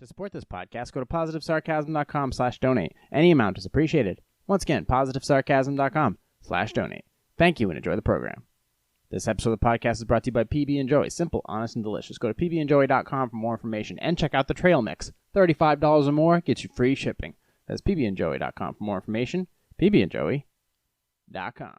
To support this podcast, go to positivesarcasm.com/donate. Any amount is appreciated. Once again, positivesarcasm.com/donate. Thank you and enjoy the program. This episode of the podcast is brought to you by PB & Joey. Simple, honest, and delicious. Go to pbandjoey.com for more information and check out the trail mix. $35 or more gets you free shipping. That's pbandjoey.com for more information. pbandjoey.com.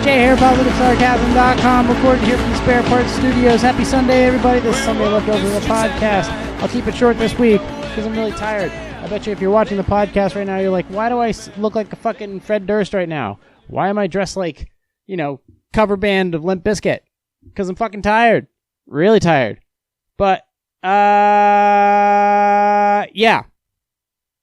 Jay here, positivesarcasm.com, recorded here from the Spare Parts Studios. Happy Sunday, everybody. This is Sunday Leftovers, the podcast. I'll keep it short this week because I'm really tired. I bet you if you're watching the podcast right now, you're like, why do I look like a fucking Fred Durst right now? Why am I dressed like, cover band of Limp Bizkit? Because I'm fucking tired. Really tired. But, yeah.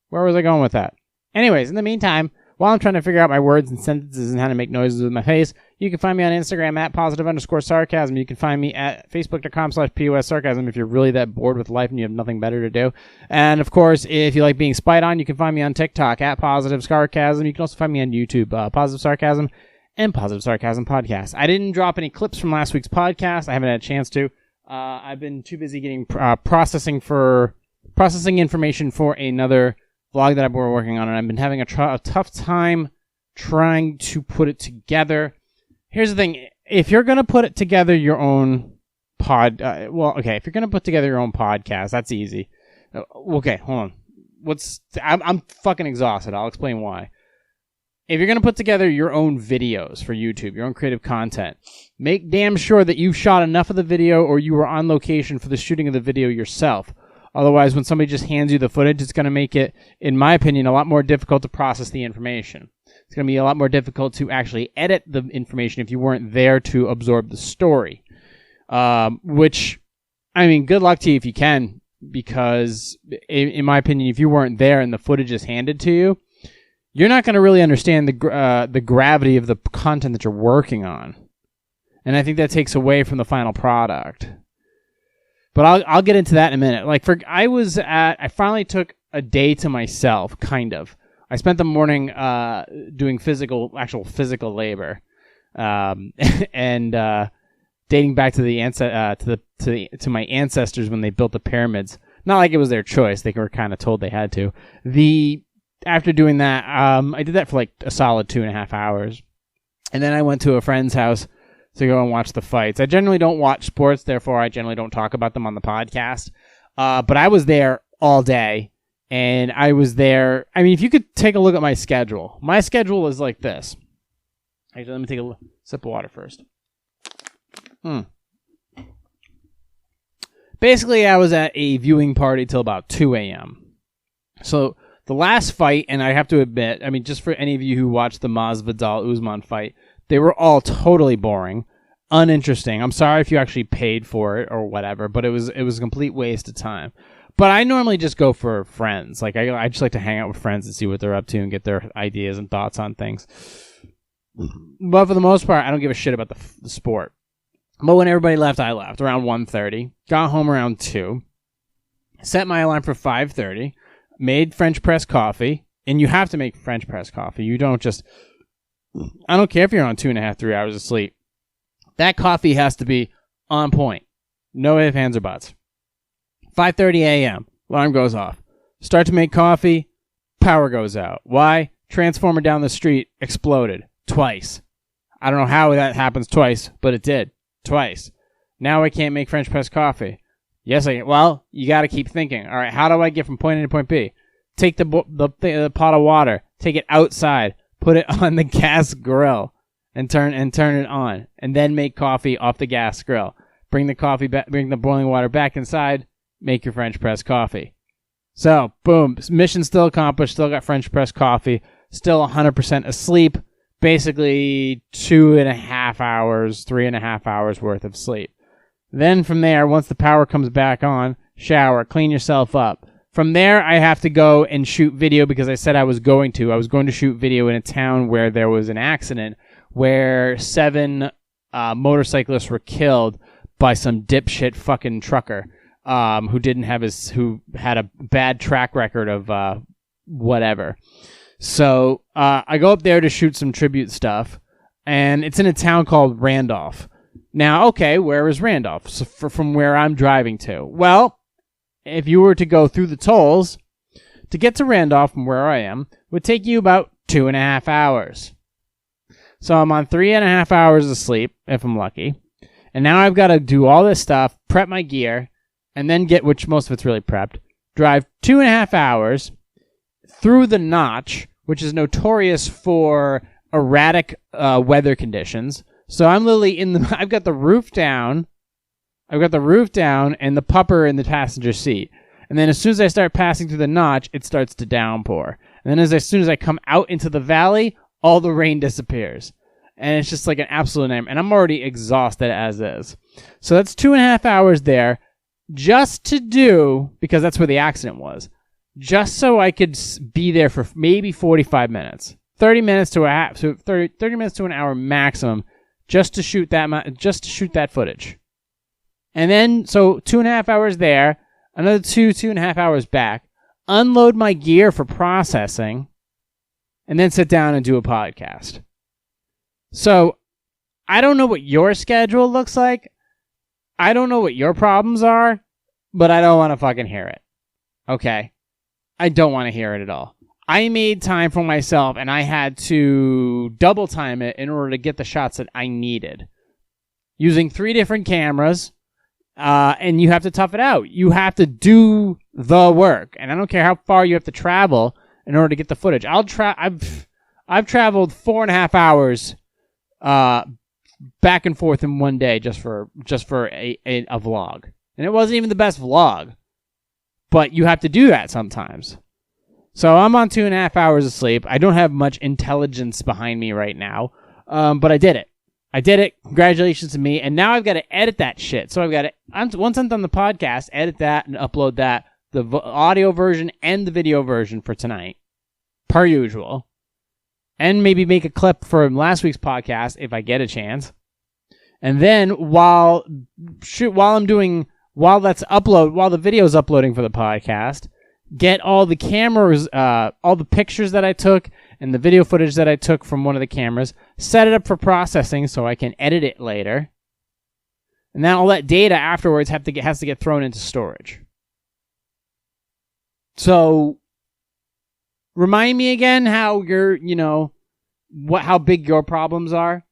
Where was I going with that? Anyways, in the meantime, while I'm trying to figure out my words and sentences and how to make noises with my face, you can find me on Instagram at @positive_sarcasm. You can find me at facebook.com/POS sarcasm if you're really that bored with life and you have nothing better to do. And of course, if you like being spied on, you can find me on TikTok at positive sarcasm. You can also find me on YouTube, Positive Sarcasm and Positive Sarcasm Podcast. I didn't drop any clips from last week's podcast. I haven't had a chance to. I've been too busy getting processing information for another vlog that I've been working on, and I've been having a tough time trying to put it together. Here's the thing. If you're going to put together your own if you're going to put together your own podcast, that's easy. Okay, hold on. I'm fucking exhausted. I'll explain why. If you're going to put together your own videos for YouTube, your own creative content, make damn sure that you've shot enough of the video or you were on location for the shooting of the video yourself. Otherwise, when somebody just hands you the footage, it's going to make it, in my opinion, a lot more difficult to process the information. It's going to be a lot more difficult to actually edit the information if you weren't there to absorb the story. Which, good luck to you if you can, because, in my opinion, if you weren't there and the footage is handed to you, you're not going to really understand the gravity of the content that you're working on. And I think that takes away from the final product. But I'll get into that in a minute. I finally took a day to myself, kind of. I spent the morning doing actual physical labor, and dating back to my ancestors when they built the pyramids. Not like it was their choice; they were kind of told they had to. After doing that, I did that for like a solid 2.5 hours, and then I went to a friend's house to go and watch the fights. I generally don't watch sports, therefore I generally don't talk about them on the podcast. But I was there all day, and I was there. If you could take a look at my schedule is like this. Actually, let me take a sip of water first. Basically, I was at a viewing party till about 2 a.m. So the last fight, and I have to admit, just for any of you who watched the Masvidal-Usman fight, they were all totally boring, uninteresting. I'm sorry if you actually paid for it or whatever, but it was a complete waste of time. But I normally just go for friends. Like I just like to hang out with friends and see what they're up to and get their ideas and thoughts on things. But for the most part, I don't give a shit about the sport. But when everybody left, I left around 1:30. Got home around 2. Set my alarm for 5:30. Made French press coffee. And you have to make French press coffee. You don't just... I don't care if you're on 2.5, 3 hours of sleep. That coffee has to be on point. No ifs, ands, or buts. 5:30 a.m. Alarm goes off. Start to make coffee. Power goes out. Why? Transformer down the street exploded. Twice. I don't know how that happens twice, but it did. Twice. Now I can't make French press coffee. Yes, I can. Well, you got to keep thinking. All right, how do I get from point A to point B? Take the pot of water. Take it outside. Put it on the gas grill and turn it on, and then make coffee off the gas grill. Bring the boiling water back inside. Make your French press coffee. So, boom, mission still accomplished. Still got French press coffee. Still 100% asleep. Basically 2.5 hours, 3.5 hours worth of sleep. Then from there, once the power comes back on, shower, clean yourself up. From there, I have to go and shoot video because I said I was going to. I was going to shoot video in a town where there was an accident where 7 motorcyclists were killed by some dipshit fucking trucker. who had a bad track record of whatever. So I go up there to shoot some tribute stuff, and it's in a town called Randolph. Now, okay, where is Randolph? So from where I'm driving to? Well, if you were to go through the tolls, to get to Randolph from where I am, would take you about 2.5 hours. So I'm on 3.5 hours of sleep, if I'm lucky. And now I've got to do all this stuff, prep my gear, and then which most of it's really prepped, drive 2.5 hours through the Notch, which is notorious for erratic weather conditions. So I'm literally I've got the roof down and the pupper in the passenger seat. And then as soon as I start passing through the Notch, it starts to downpour. And then as soon as I come out into the valley, all the rain disappears. And it's just like an absolute nightmare. And I'm already exhausted as is. So that's 2.5 hours there just to do, because that's where the accident was, just so I could be there for maybe 45 minutes. 30 minutes to an hour maximum just to shoot that footage. And then, so 2.5 hours there, another 2.5 hours back, unload my gear for processing, and then sit down and do a podcast. So, I don't know what your schedule looks like. I don't know what your problems are, but I don't want to fucking hear it. Okay? I don't want to hear it at all. I made time for myself, and I had to double time it in order to get the shots that I needed. Using 3 different cameras, and you have to tough it out. You have to do the work, and I don't care how far you have to travel in order to get the footage. I've traveled 4.5 hours back and forth in one day just for a vlog, and it wasn't even the best vlog, but you have to do that sometimes. So I'm on 2.5 hours of sleep. I don't have much intelligence behind me right now, but I did it. Congratulations to me. And now I've got to edit that shit. So I've got to, once I'm done the podcast, edit that and upload that, the audio version and the video version for tonight, per usual. And maybe make a clip from last week's podcast if I get a chance. And then while the video's uploading for the podcast, get all the cameras, all the pictures that I took and the video footage that I took from one of the cameras, set it up for processing so I can edit it later. And then all that data afterwards has to get thrown into storage. So, remind me again how how big your problems are.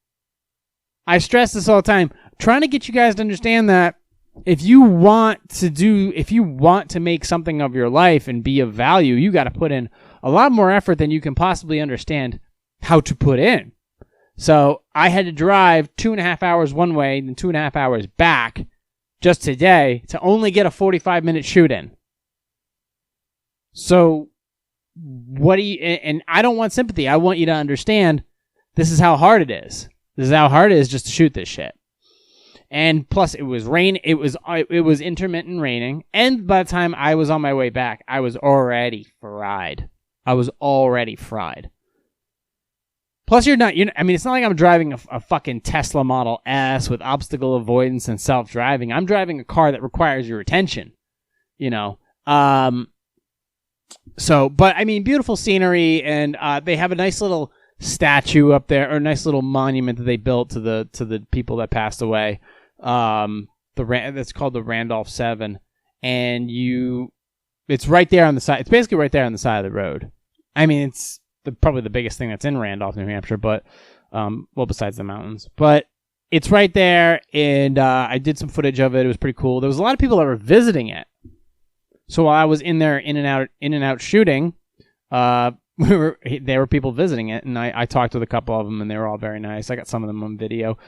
I stress this all the time, trying to get you guys to understand that if you want to make something of your life and be of value, you got to put in a lot more effort than you can possibly understand how to put in. So I had to drive 2.5 hours one way and 2.5 hours back just today to only get a 45-minute shoot in. So and I don't want sympathy. I want you to understand this is how hard it is. This is how hard it is just to shoot this shit. And plus, it was rain. It was intermittent raining. And by the time I was on my way back, I was already fried. Plus, it's not like I'm driving a fucking Tesla Model S with obstacle avoidance and self-driving. I'm driving a car that requires your attention. But I mean, beautiful scenery, and they have a nice little statue up there, or a nice little monument that they built to the people that passed away. That's called the Randolph 7, and it's right there on the side. It's basically right there on the side of the road. I mean, it's probably the biggest thing that's in Randolph, New Hampshire, but besides the mountains, but it's right there. And I did some footage of it. It was pretty cool. There was a lot of people that were visiting it. So while I was in there, in and out shooting, there were people visiting it, and I talked with a couple of them, and they were all very nice. I got some of them on video.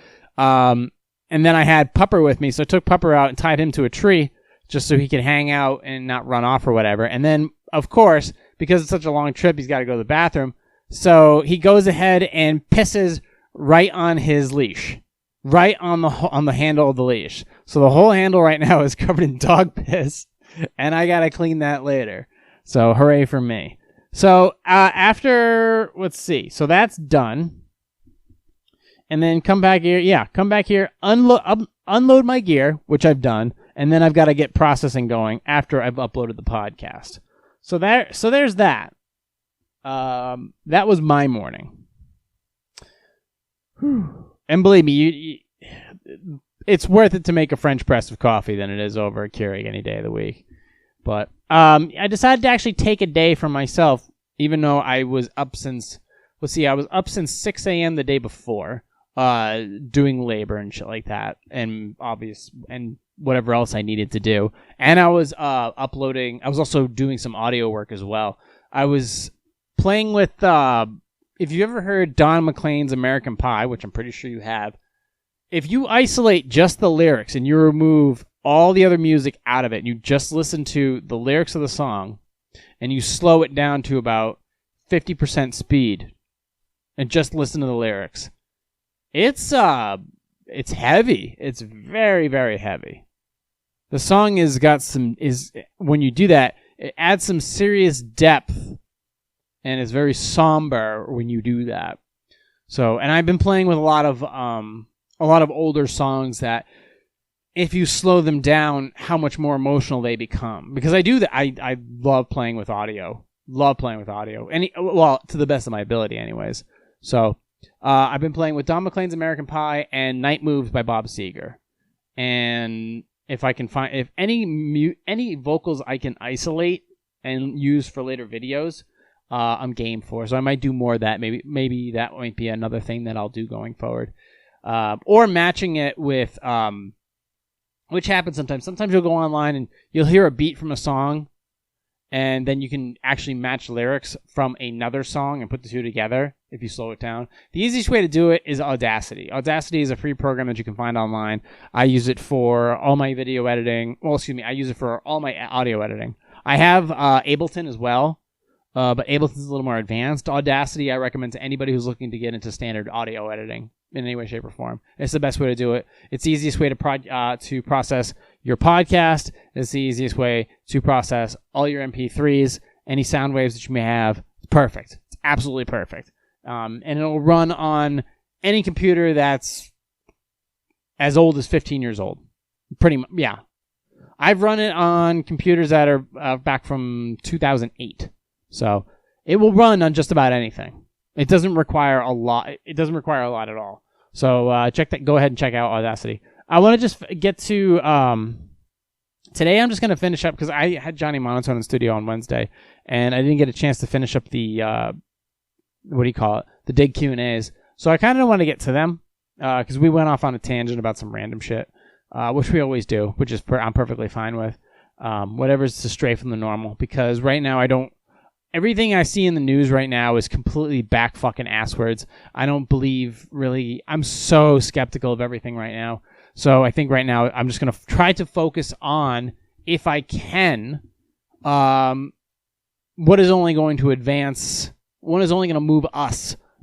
And then I had Pupper with me, so I took Pupper out and tied him to a tree just so he could hang out and not run off or whatever. And then, of course, because it's such a long trip, he's got to go to the bathroom. So he goes ahead and pisses right on his leash, right on the handle of the leash. So the whole handle right now is covered in dog piss, and I got to clean that later. So hooray for me. So let's see. So that's done. And then come back here, unload my gear, which I've done, and then I've got to get processing going after I've uploaded the podcast. So there's that. That was my morning. And believe me, it's worth it to make a French press of coffee than it is over a Keurig any day of the week. But I decided to actually take a day for myself, even though I was up since, I was up since 6 a.m. the day before, doing labor and shit like that, and whatever else I needed to do. And I was uploading. I was also doing some audio work as well. I was playing with. If you ever heard Don McLean's American Pie, which I'm pretty sure you have, if you isolate just the lyrics and you remove all the other music out of it, and you just listen to the lyrics of the song, and you slow it down to about 50% speed, and just listen to the lyrics, it's heavy. It's very, very heavy. The song when you do that, it adds some serious depth, and it's very somber when you do that. So, and I've been playing with a lot of older songs that, if you slow them down, how much more emotional they become. Because I do that. I love playing with audio. To the best of my ability, anyways. So, I've been playing with Don McLean's American Pie and Night Moves by Bob Seger. And if I can find any vocals I can isolate and use for later videos, I'm game for. So I might do more of that. Maybe that might be another thing that I'll do going forward. Or matching it with, which happens sometimes. Sometimes you'll go online and you'll hear a beat from a song, and then you can actually match lyrics from another song and put the two together if you slow it down. The easiest way to do it is Audacity. Audacity is a free program that you can find online. I use it for all my video editing. I use it for all my audio editing. I have Ableton as well. But Ableton's a little more advanced. Audacity, I recommend to anybody who's looking to get into standard audio editing in any way, shape, or form. It's the best way to do it. It's the easiest way to process your podcast. It's the easiest way to process all your MP3s, any sound waves that you may have. It's perfect. It's absolutely perfect. And it'll run on any computer that's as old as 15 years old. Pretty much, yeah. I've run it on computers that are back from 2008. So it will run on just about anything. It doesn't require a lot. It doesn't require a lot at all. So check that. Go ahead and check out Audacity. I want to just get to today. I'm just going to finish up because I had Johnny Monotone in the studio on Wednesday, and I didn't get a chance to finish up the the Dig Q&As. So I kind of want to get to them because we went off on a tangent about some random shit, which we always do, which is I'm perfectly fine with. Whatever's to stray from the normal, because right now everything I see in the news right now is completely back fucking asswards. I don't believe, really. I'm so skeptical of everything right now. So I think right now I'm just going to try to focus on, if I can, what is only going to advance, what is only going to move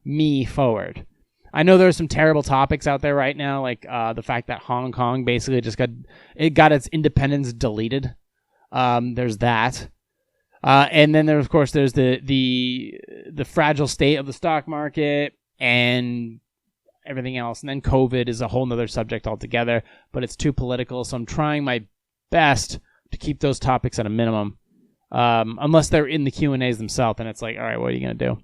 me forward. I know there's some terrible topics out there right now, like the fact that Hong Kong basically just got its independence deleted. There's that. And then there's the fragile state of the stock market and everything else. And then COVID is a whole nother subject altogether, but it's too political. So I'm trying my best to keep those topics at a minimum. Unless they're in the Q&As themselves, and it's like, all right, what are you going to do?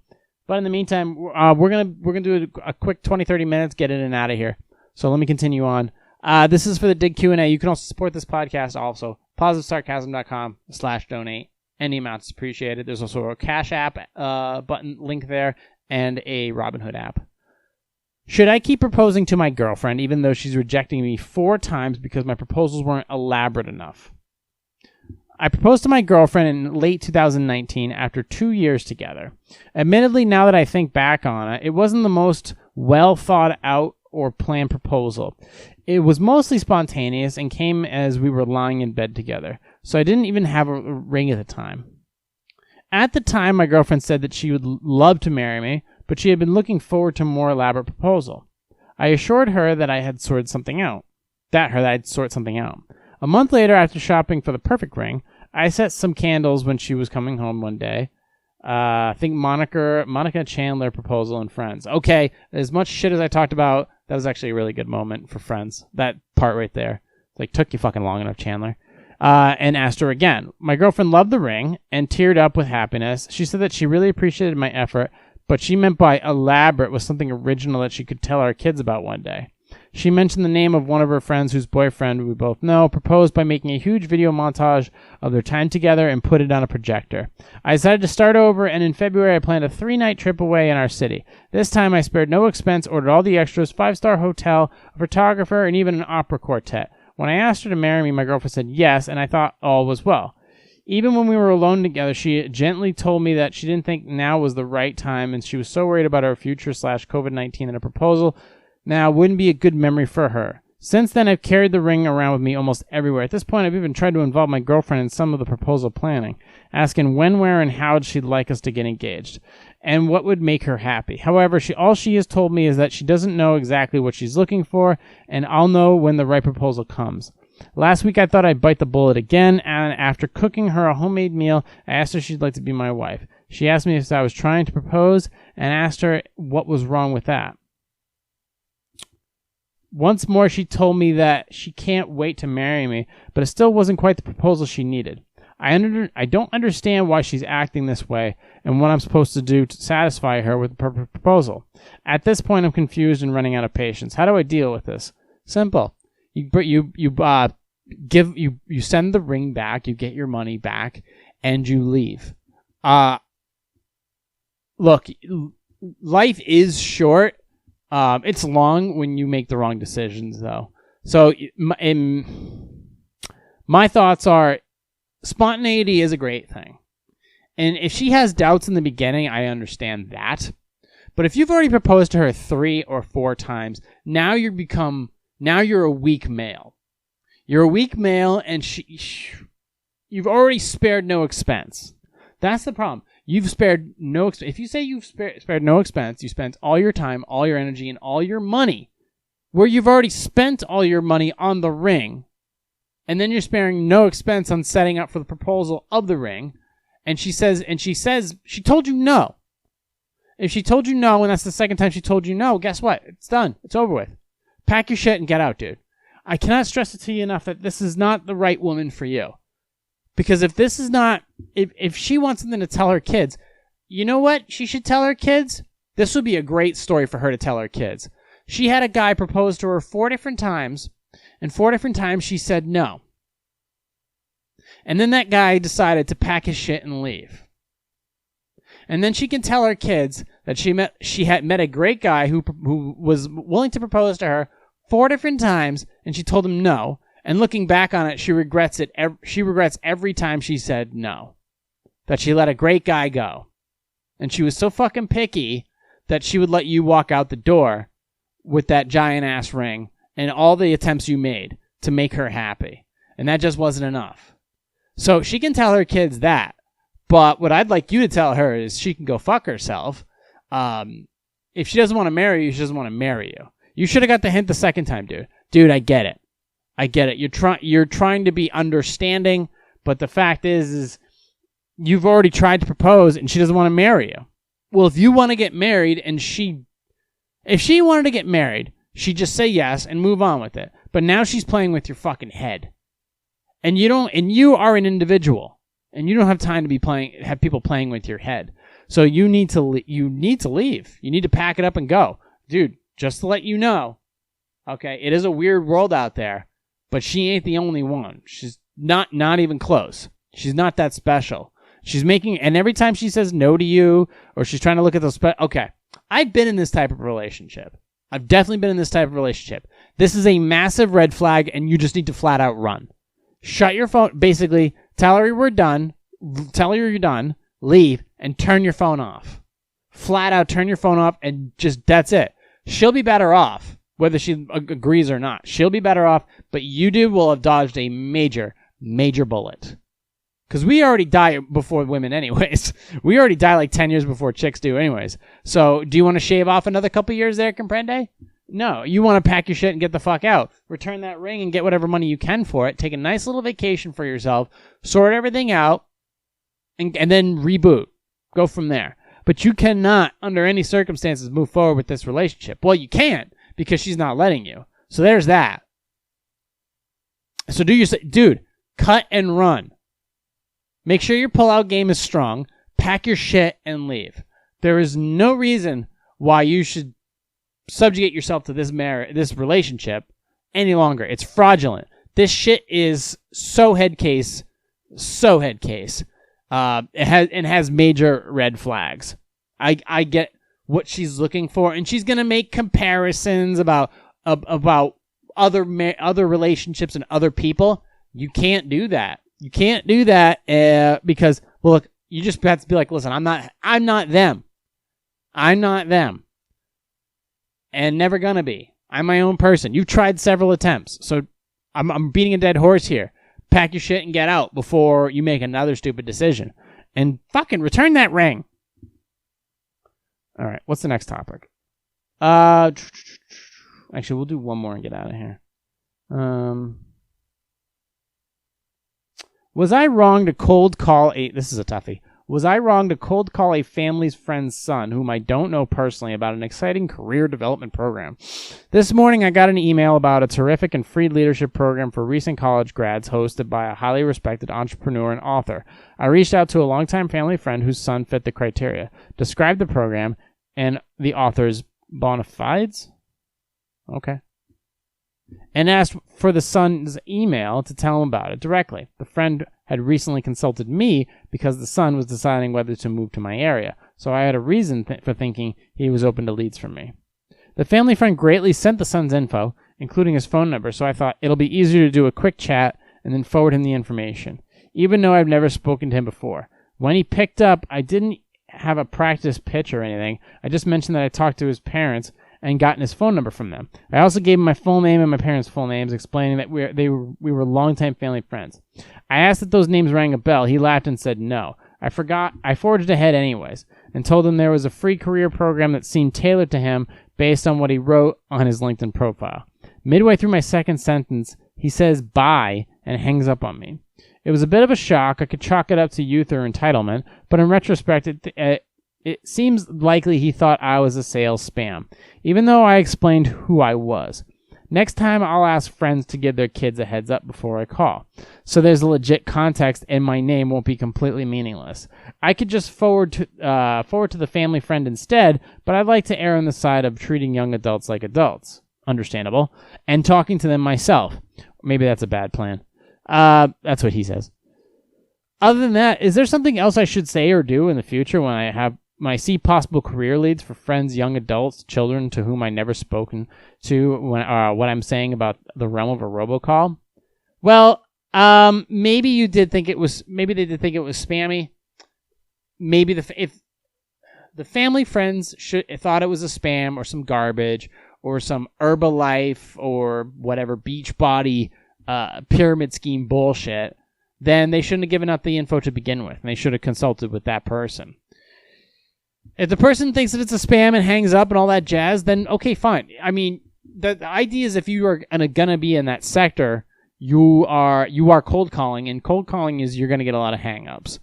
But in the meantime, we're gonna do a quick 20-30 minutes, get in and out of here. So let me continue on. This is for the Dig Q&A. You can also support this podcast also. PositiveSarcasm.com/donate. Any amount is appreciated. There's also a Cash App button link there and a Robinhood app. Should I keep proposing to my girlfriend even though she's rejecting me 4 times because my proposals weren't elaborate enough? I proposed to my girlfriend in late 2019 after 2 years together. Admittedly, now that I think back on it, it wasn't the most well thought out or planned proposal. It was mostly spontaneous and came as we were lying in bed together, so I didn't even have a ring at the time. At the time, my girlfriend said that she would love to marry me, but she had been looking forward to a more elaborate proposal. I assured her that I had sorted something out. A month later, after shopping for the perfect ring, I set some candles when she was coming home one day. I think Monica Chandler proposal and Friends. Okay, as much shit as I talked about, that was actually a really good moment for Friends. That part right there. Like, took you fucking long enough, Chandler. And asked her again. My girlfriend loved the ring and teared up with happiness. She said that she really appreciated my effort, but she meant by elaborate was something original that she could tell our kids about one day. She mentioned the name of one of her friends whose boyfriend, we both know, proposed by making a huge video montage of their time together and put it on a projector. I decided to start over, and in February I planned a 3-night trip away in our city. This time I spared no expense, ordered all the extras, 5-star hotel, a photographer, and even an opera quartet. When I asked her to marry me, my girlfriend said yes, and I thought all was well. Even when we were alone together, she gently told me that she didn't think now was the right time, and she was so worried about our future / COVID-19 and a proposal now wouldn't be a good memory for her. Since then, I've carried the ring around with me almost everywhere. At this point, I've even tried to involve my girlfriend in some of the proposal planning, asking when, where, and how she'd like us to get engaged, and what would make her happy. However, all she has told me is that she doesn't know exactly what she's looking for, and I'll know when the right proposal comes. Last week, I thought I'd bite the bullet again, and after cooking her a homemade meal, I asked her if she'd like to be my wife. She asked me if I was trying to propose, and asked her what was wrong with that. Once more, she told me that she can't wait to marry me, but it still wasn't quite the proposal she needed. I don't understand why she's acting this way and what I'm supposed to do to satisfy her with the proposal. At this point, I'm confused and running out of patience. How do I deal with this? Simple. You send the ring back, you get your money back, and you leave. Look, life is short. It's long when you make the wrong decisions, though. So my thoughts are spontaneity is a great thing. And if she has doubts in the beginning, I understand that. But if you've already proposed to her 3 or 4 times, now you're a weak male. You're a weak male, and you've already spared no expense. That's the problem. You've spared no expense. If you say you've spared no expense, you spent all your time, all your energy, and all your money, where you've already spent all your money on the ring, and then you're sparing no expense on setting up for the proposal of the ring, and she says she told you no. If she told you no, and that's the second time she told you no, guess what? It's done. It's over with. Pack your shit and get out, dude. I cannot stress it to you enough that this is not the right woman for you. Because if this is not, if she wants something to tell her kids, you know what she should tell her kids? This would be a great story for her to tell her kids. She had a guy propose to her 4 different times, and 4 different times she said no. And then that guy decided to pack his shit and leave. And then she can tell her kids that she had met a great guy who was willing to propose to her 4 different times, and she told him no. And looking back on it, she regrets it. She regrets every time she said no. That she let a great guy go. And she was so fucking picky that she would let you walk out the door with that giant-ass ring and all the attempts you made to make her happy. And that just wasn't enough. So she can tell her kids that. But what I'd like you to tell her is she can go fuck herself. If she doesn't want to marry you, she doesn't want to marry you. You should have got the hint the second time, dude. Dude, I get it. You're trying to be understanding, but the fact is you've already tried to propose and she doesn't want to marry you. Well, if you want to get married and if she wanted to get married, she'd just say yes and move on with it. But now she's playing with your fucking head. And you are an individual and you don't have time to have people playing with your head. So you need to leave. You need to pack it up and go. Dude, just to let you know, okay, it is a weird world out there. But she ain't the only one. She's not even close. She's not that special. And every time she says no to you, or she's trying to look at those, okay, I've been in this type of relationship. I've definitely been in this type of relationship. This is a massive red flag, and you just need to flat out run. Shut your phone, basically, tell her we're done, tell her you're done, leave, and turn your phone off. Flat out turn your phone off, and that's it. She'll be better off. Whether she agrees or not. She'll be better off, but you will have dodged a major, major bullet. Because we already die before women anyways. We already die like 10 years before chicks do anyways. So, do you want to shave off another couple years there, comprende? No, you want to pack your shit and get the fuck out. Return that ring and get whatever money you can for it. Take a nice little vacation for yourself. Sort everything out. And then reboot. Go from there. But you cannot, under any circumstances, move forward with this relationship. Well, you can't. Because she's not letting you. So there's that. So dude, cut and run. Make sure your pullout game is strong. Pack your shit and leave. There is no reason why you should subjugate yourself to this relationship any longer. It's fraudulent. This shit is so head case. It has major red flags. I get what she's looking for, and she's gonna make comparisons about other relationships and other people. You can't do that. You can't do that because, well, look, you just have to be like, listen, I'm not them. I'm not them. And never gonna be. I'm my own person. You've tried several attempts, so I'm beating a dead horse here. Pack your shit and get out before you make another stupid decision. And fucking return that ring. All right, what's the next topic? Actually, we'll do one more and get out of here. Was I wrong to cold call this is a toughie. Was I wrong to cold call a family's friend's son, whom I don't know personally, about an exciting career development program? This morning, I got an email about a terrific and free leadership program for recent college grads hosted by a highly respected entrepreneur and author. I reached out to a longtime family friend whose son fit the criteria, described the program and the author's bona fides, okay, and asked for the son's email to tell him about it directly. The friend had recently consulted me because the son was deciding whether to move to my area, so I had a reason for thinking he was open to leads from me. The family friend greatly sent the son's info, including his phone number, so I thought it'll be easier to do a quick chat and then forward him the information, even though I've never spoken to him before. When he picked up, I didn't have a practice pitch or anything. I just mentioned that I talked to his parents and gotten his phone number from them. I also gave him my full name and my parents' full names, explaining that we were longtime family friends. I asked if those names rang a bell. He laughed and said no. I forged ahead anyways, and told him there was a free career program that seemed tailored to him based on what he wrote on his LinkedIn profile. Midway through my second sentence, he says bye and hangs up on me. It was a bit of a shock. I could chalk it up to youth or entitlement, but in retrospect, it seems likely he thought I was a sales spam, even though I explained who I was. Next time, I'll ask friends to give their kids a heads up before I call, so there's a legit context and my name won't be completely meaningless. I could just forward to the family friend instead, but I'd like to err on the side of treating young adults like adults, understandable, and talking to them myself. Maybe that's a bad plan. That's what he says. Other than that, is there something else I should say or do in the future when I see possible career leads for friends, young adults, children to whom I never spoken to, when what I'm saying about the realm of a robocall? Well, maybe they did think it was spammy. Maybe if the family friends thought it was a spam or some garbage or some Herbalife or whatever Beachbody pyramid scheme bullshit, then they shouldn't have given out the info to begin with, and they should have consulted with that person. If the person thinks that it's a spam and hangs up and all that jazz, then okay, fine. I mean, the idea is if you are gonna be in that sector, you are cold calling, and cold calling is you're gonna get a lot of hang-ups.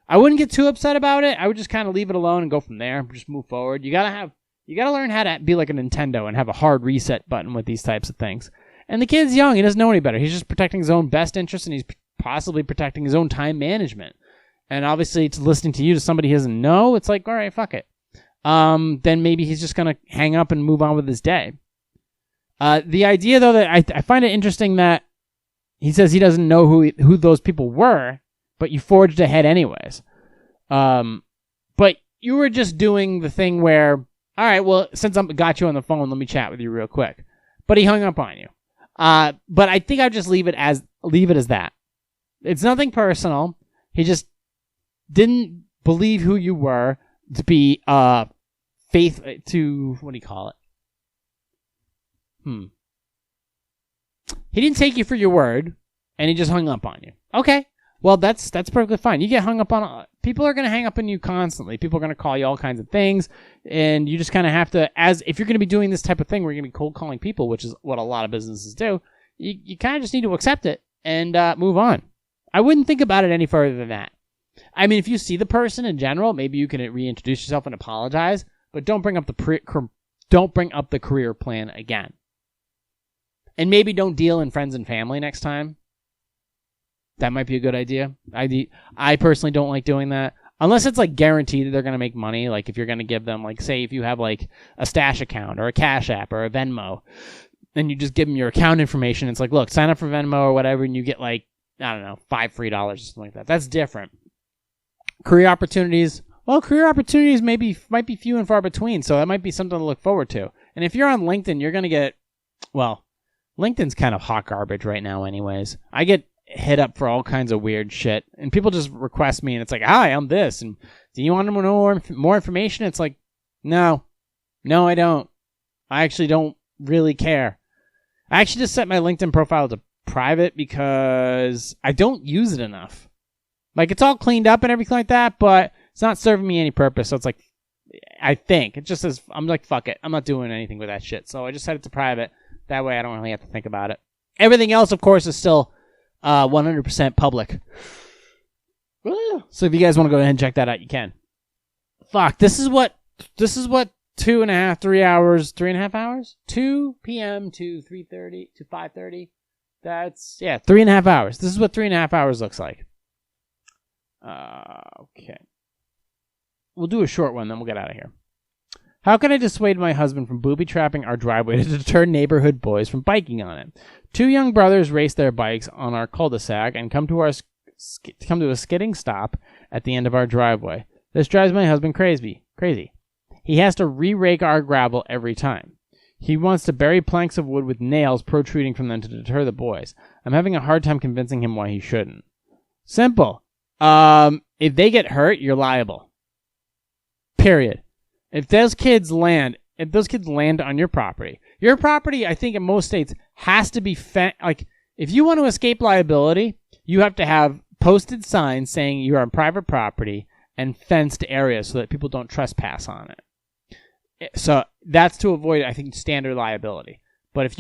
I wouldn't get too upset about it. I would just kind of leave it alone and go from there. Just move forward. You gotta learn how to be like a Nintendo and have a hard reset button with these types of things. And the kid's young. He doesn't know any better. He's just protecting his own best interest, and he's possibly protecting his own time management. And obviously, it's listening to you to somebody he doesn't know. It's like, all right, fuck it. Then maybe he's just going to hang up and move on with his day. The idea, though, that I find it interesting that he says he doesn't know who those people were, but you forged ahead anyways. But you were just doing the thing where, all right, well, since I got you on the phone, let me chat with you real quick. But he hung up on you. But I think I'd just leave it as that. It's nothing personal. He just didn't believe who you were to be faith to, what do you call it? He didn't take you for your word, and he just hung up on you. Okay, well, that's perfectly fine. You get hung up on. People are going to hang up on you constantly. People are going to call you all kinds of things, and you just kind of have to, if you're going to be doing this type of thing where you're going to be cold calling people, which is what a lot of businesses do, you kind of just need to accept it and move on. I wouldn't think about it any further than that. I mean, if you see the person in general, maybe you can reintroduce yourself and apologize, but don't bring up the career plan again. And maybe don't deal in friends and family next time. That might be a good idea. I personally don't like doing that. Unless it's like guaranteed that they're going to make money. Like if you're going to give them, like say if you have like a Stash account or a Cash App or a Venmo, and you just give them your account information. It's like, look, sign up for Venmo or whatever, and you get like, I don't know, $5 free or something like that. That's different. Career opportunities. Well, career opportunities might be few and far between, so that might be something to look forward to. And if you're on LinkedIn, you're going to get, well, LinkedIn's kind of hot garbage right now anyways. I get hit up for all kinds of weird shit, and people just request me, and it's like, hi, I'm this, and do you want to know more information? It's like, no, I don't. I actually don't really care. I actually just set my LinkedIn profile to private because I don't use it enough. Like, it's all cleaned up and everything like that, but it's not serving me any purpose, so it's like, I think, it just says, I'm like, fuck it, I'm not doing anything with that shit, so I just set it to private. That way I don't really have to think about it. Everything else, of course, is still 100% public. So if you guys want to go ahead and check that out, you can. Fuck, this is what 3.5 hours, 2 p.m. to 3:30 to 5:30. That's 3.5 hours. This is what 3.5 hours looks like. Okay. We'll do a short one, then we'll get out of here. How can I dissuade my husband from booby-trapping our driveway to deter neighborhood boys from biking on it? 2 young brothers race their bikes on our cul-de-sac and come to a skidding stop at the end of our driveway. This drives my husband crazy. He has to re-rake our gravel every time. He wants to bury planks of wood with nails protruding from them to deter the boys. I'm having a hard time convincing him why he shouldn't. Simple. If they get hurt, you're liable. Period. If those kids land on your property, I think in most states has to be like, if you want to escape liability, you have to have posted signs saying you're on private property and fenced areas so that people don't trespass on it. So that's to avoid, I think, standard liability. But if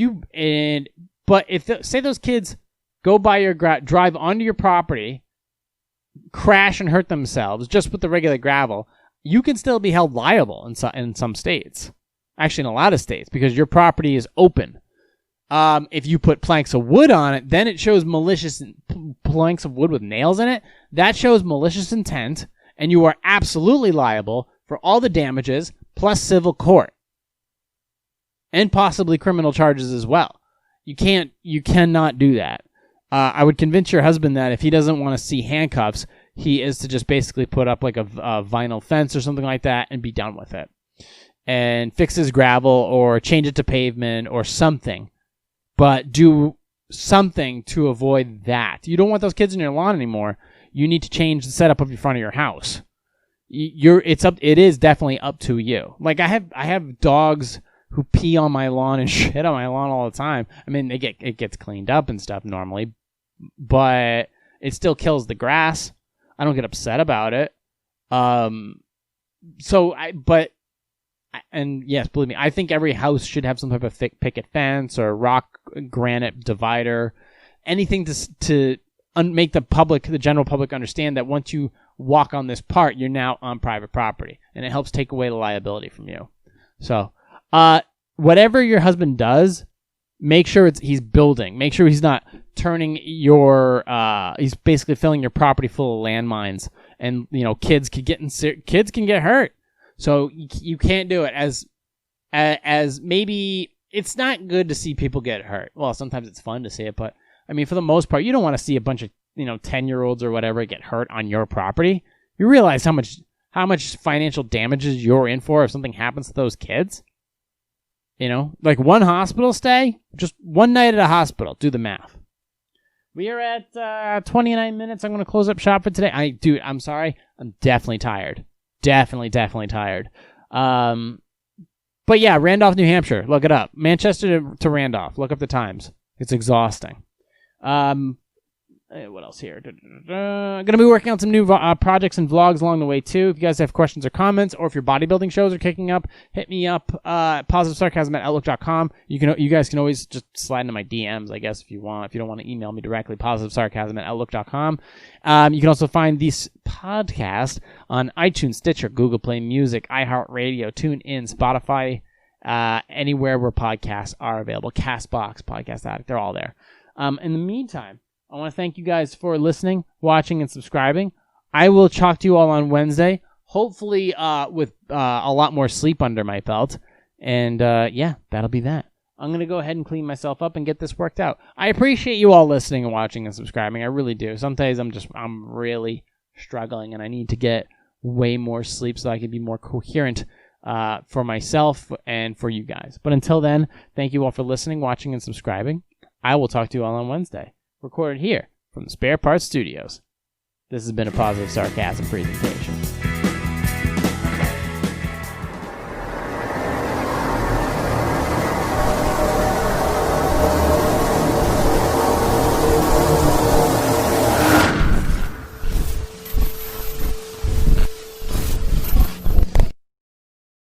say those kids go by your drive onto your property, crash and hurt themselves just with the regular gravel, you can still be held liable in some states. Actually, in a lot of states, because your property is open. If you put planks of wood on it, then it shows malicious planks of wood with nails in it. That shows malicious intent, and you are absolutely liable for all the damages plus civil court and possibly criminal charges as well. You cannot do that. I would convince your husband that if he doesn't want to see handcuffs, he is to just basically put up like a vinyl fence or something like that and be done with it. And fix his gravel or change it to pavement or something. But do something to avoid that. You don't want those kids in your lawn anymore. You need to change the setup of your front of your house. It is definitely up to you. Like I have dogs who pee on my lawn and shit on my lawn all the time. I mean, it gets cleaned up and stuff normally, but it still kills the grass. I don't get upset about it. And yes, believe me, I think every house should have some type of thick picket fence or rock granite divider, anything to make the general public understand that once you walk on this part, you're now on private property, and it helps take away the liability from you. So, whatever your husband does, make sure he's building. Make sure he's not turning he's basically filling your property full of landmines, and kids can get hurt. So you can't do it as maybe it's not good to see people get hurt. Well, sometimes it's fun to see it, but I mean, for the most part, you don't want to see a bunch of 10-year-olds or whatever get hurt on your property. You realize how much financial damages you're in for if something happens to those kids. Like one hospital stay, just one night at a hospital. Do the math. We are at 29 minutes. I'm going to close up shop for today. I'm sorry. I'm definitely tired. Definitely tired. But yeah, Randolph, New Hampshire. Look it up. Manchester to Randolph. Look up the times. It's exhausting. What else here? Going to be working on some new projects and vlogs along the way too. If you guys have questions or comments, or if your bodybuilding shows are kicking up, hit me up. PositiveSarcasm@outlook.com. You guys can always just slide into my DMs, I guess, if you want. If you don't want to email me directly, PositiveSarcasm@outlook.com. You can also find this podcast on iTunes, Stitcher, Google Play Music, iHeartRadio, TuneIn, Spotify, anywhere where podcasts are available. Castbox, Podcast Addict, they're all there. In the meantime, I want to thank you guys for listening, watching, and subscribing. I will talk to you all on Wednesday, hopefully with a lot more sleep under my belt. And yeah, that'll be that. I'm going to go ahead and clean myself up and get this worked out. I appreciate you all listening and watching and subscribing. I really do. Some days I'm really struggling, and I need to get way more sleep so I can be more coherent for myself and for you guys. But until then, thank you all for listening, watching, and subscribing. I will talk to you all on Wednesday. Recorded here from the Spare Parts Studios. This has been a Positive Sarcasm presentation.